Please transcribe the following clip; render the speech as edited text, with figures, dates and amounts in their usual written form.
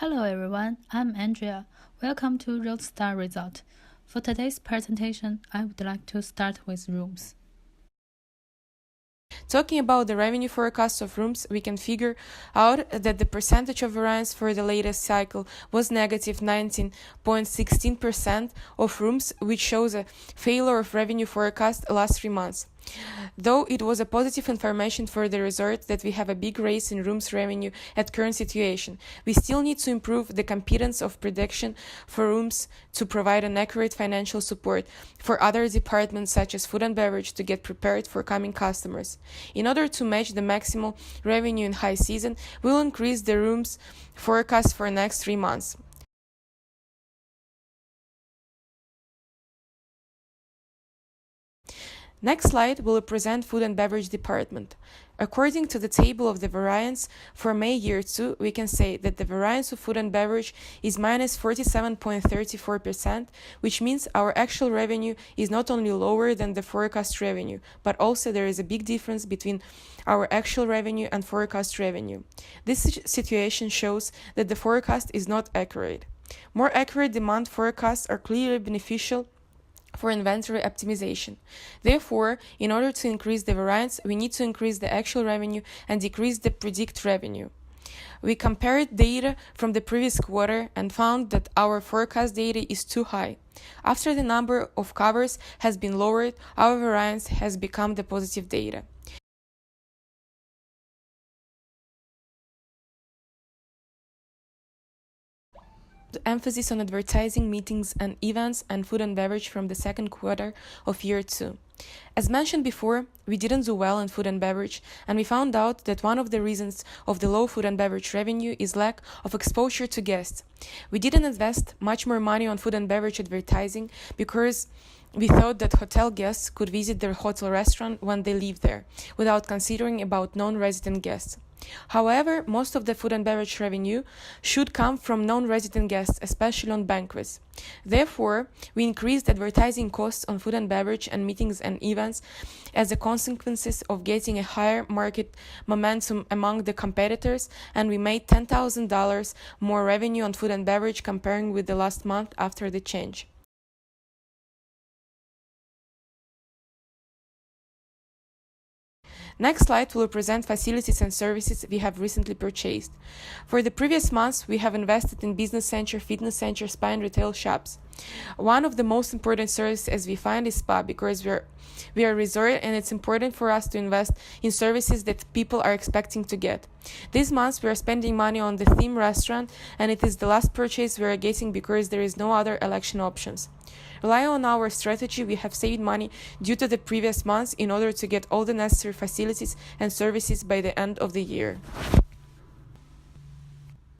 Hello everyone, I'm Andrea. Welcome to Roadstar Resort. For today's presentation, I would like to start with rooms. Talking about the revenue forecast of rooms, we can figure out that the percentage of variance for the latest cycle was negative 19.16% of rooms, which shows a failure of revenue forecast last 3 months. Though it was a positive information for the resort that we have a big raise in rooms revenue at current situation, we still need to improve the competence of prediction for rooms to provide an accurate financial support for other departments such as food and beverage to get prepared for coming customers. In order to match the maximal revenue in high season, we'll increase the rooms forecast for next 3 months. Next slide will present food and beverage department. According to the table of the variance for May year 2, we can say that the variance of food and beverage is minus 47.34%, which means our actual revenue is not only lower than the forecast revenue, but also there is a big difference between our actual revenue and forecast revenue. This situation shows that the forecast is not accurate. More accurate demand forecasts are clearly beneficial for inventory optimization. Therefore, in order to increase the variance, we need to increase the actual revenue and decrease the predict revenue. We compared data from the previous quarter and found that our forecast data is too high. After the number of covers has been lowered, our variance has become the positive data. The emphasis on advertising, meetings, and events and food and beverage from the second quarter of year 2. As mentioned before, we didn't do well in food and beverage, and we found out that one of the reasons of the low food and beverage revenue is lack of exposure to guests. We didn't invest much more money on food and beverage advertising because we thought that hotel guests could visit their hotel restaurant when they live there, without considering about non-resident guests. However, most of the food and beverage revenue should come from non-resident guests, especially on banquets. Therefore, we increased advertising costs on food and beverage and meetings and events as a consequence of getting a higher market momentum among the competitors, and we made $10,000 more revenue on food and beverage comparing with the last month after the change. Next slide will present facilities and services we have recently purchased. For the previous months, we have invested in business center, fitness center, spa and retail shops. One of the most important services as we find is spa because we are a resort and it's important for us to invest in services that people are expecting to get. This month we are spending money on the theme restaurant and it is the last purchase we are getting because there is no other election options. Relying on our strategy, we have saved money due to the previous months in order to get all the necessary facilities and services by the end of the year.